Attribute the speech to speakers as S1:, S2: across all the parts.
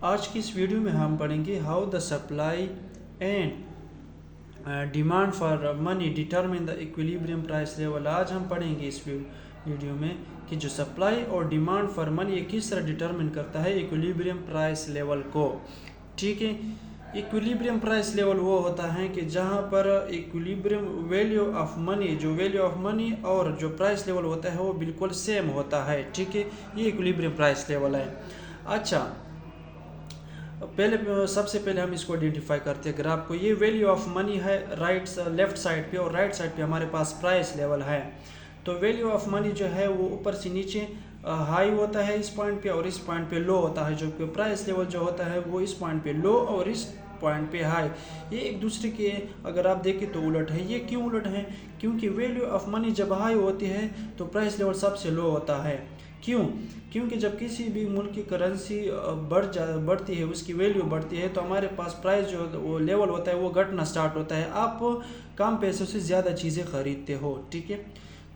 S1: आज की इस वीडियो में हम पढ़ेंगे how the supply and demand for money determine the equilibrium price level. आज हम पढ़ेंगे इस वीडियो में कि जो सप्लाई और डिमांड फॉर मनी ये किस तरह डिटरमिन करता है इक्विलिब्रियम प्राइस लेवल को। ठीक है, इक्विलिब्रियम प्राइस लेवल वो होता है कि जहाँ पर इक्विलिब्रियम वैल्यू ऑफ मनी, जो वैल्यू ऑफ मनी और जो प्राइस लेवल होता है वो बिल्कुल सेम होता है। ठीक है, ये इक्विलिब्रियम प्राइस लेवल है। अच्छा, सबसे पहले हम इसको आइडेंटिफाई करते हैं ग्राफ को। ये वैल्यू ऑफ मनी है लेफ्ट साइड पे, और राइट साइड पे हमारे पास प्राइस लेवल है। तो वैल्यू ऑफ मनी जो है वो ऊपर से नीचे हाई होता है इस पॉइंट पे, और इस पॉइंट पे लो होता है, जबकि प्राइस लेवल जो होता है वो इस पॉइंट पे लो और इस पॉइंट पे हाई। ये एक दूसरे के अगर आप देखें तो उलट है। ये क्यों उलट है? क्योंकि वैल्यू ऑफ मनी जब हाई होती है तो प्राइस लेवल सबसे लो होता है। क्यों? क्योंकि जब किसी भी मुल्क की करेंसी बढ़ती है, उसकी वैल्यू बढ़ती है, तो हमारे पास प्राइस जो वो लेवल होता है वो घटना स्टार्ट होता है। आप कम पैसों से ज़्यादा चीज़ें खरीदते हो। ठीक है,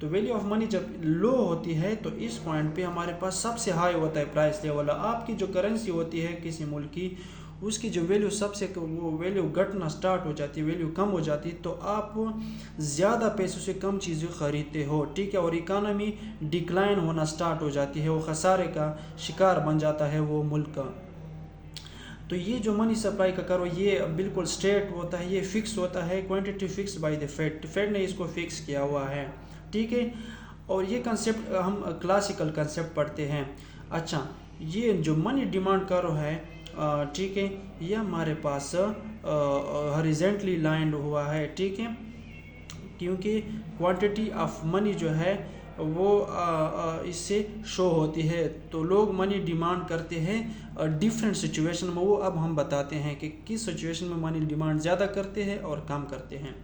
S1: तो वैल्यू ऑफ मनी जब लो होती है तो इस पॉइंट पे हमारे पास सबसे हाई होता है प्राइस लेवल। आपकी जो करेंसी होती है किसी मुल्क की, उसकी जो वैल्यू वो वैल्यू घटना स्टार्ट हो जाती है, वैल्यू कम हो जाती है, तो आप ज़्यादा पैसों से कम चीज़ें खरीदते हो। ठीक है, और इकानमी डिक्लाइन होना स्टार्ट हो जाती है, वो खसारे का शिकार बन जाता है वो मुल्क का। तो ये जो मनी सप्लाई का करो ये बिल्कुल स्ट्रेट होता है, ये फिक्स होता है, quantity fix by the Fed ने इसको फिक्स किया हुआ है। ठीक है, और ये कंसेप्ट हम क्लासिकल कंसेप्ट पढ़ते हैं। अच्छा, ये जो मनी डिमांड करो है, ठीक है, ये हमारे पास हॉरिजॉन्टली लाइन हुआ है। ठीक है, क्योंकि क्वांटिटी ऑफ मनी जो है वो इससे शो होती है। तो लोग मनी डिमांड करते हैं डिफरेंट सिचुएशन में। वो अब हम बताते हैं कि किस सिचुएशन में मनी डिमांड ज़्यादा करते हैं और कम करते हैं।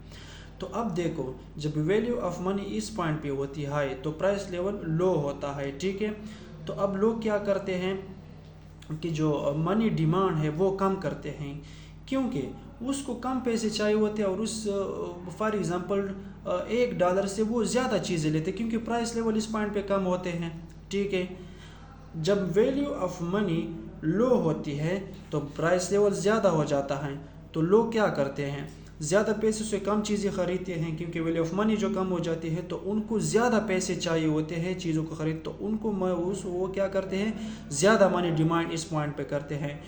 S1: तो अब देखो, जब वैल्यू ऑफ मनी इस पॉइंट पे होती है हाई तो प्राइस लेवल लो होता है। ठीक है, तो अब लोग क्या करते हैं कि जो मनी डिमांड है वो कम करते हैं, क्योंकि उसको कम पैसे चाहिए होते हैं, और उस फॉर एग्ज़ाम्पल $1 से वो ज़्यादा चीज़ें लेते हैं क्योंकि प्राइस लेवल इस पॉइंट पे कम होते हैं। ठीक है, जब वैल्यू ऑफ मनी लो होती है तो प्राइस लेवल ज़्यादा हो जाता है, तो लोग क्या करते हैं, ज़्यादा पैसे से कम चीज़ें ख़रीदते हैं, क्योंकि वैल्यू ऑफ मनी जो कम हो जाती है तो उनको ज़्यादा पैसे चाहिए होते हैं चीज़ों को ख़रीद, तो उनको वो क्या करते हैं, ज़्यादा मनी डिमांड इस पॉइंट पे करते हैं।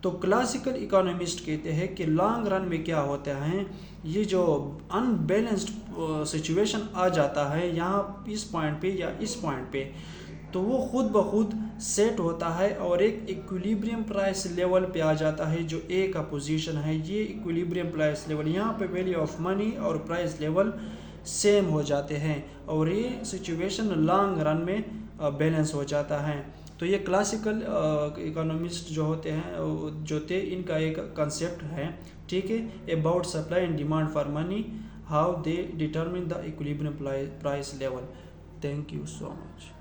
S1: तो क्लासिकल इकोनॉमिस्ट कहते हैं कि लॉन्ग रन में क्या होता है, ये जो अनबैलेंस्ड सिचुएशन आ जाता है यहाँ इस पॉइंट पे या इस पॉइंट पे, तो वो खुद ब खुद सेट होता है और एक इक्विलिब्रियम प्राइस लेवल पे आ जाता है जो ए का पोजीशन है। ये इक्विलिब्रियम प्राइस लेवल, यहाँ पे वैल्यू ऑफ मनी और प्राइस लेवल सेम हो जाते हैं और ये सिचुएशन लॉन्ग रन में बैलेंस हो जाता है। तो ये क्लासिकल इकोनॉमिस्ट जो होते हैं जो थे, इनका एक कंसेप्ट है। ठीक है, about supply and demand for money, how they determine the equilibrium price level. Thank you so much.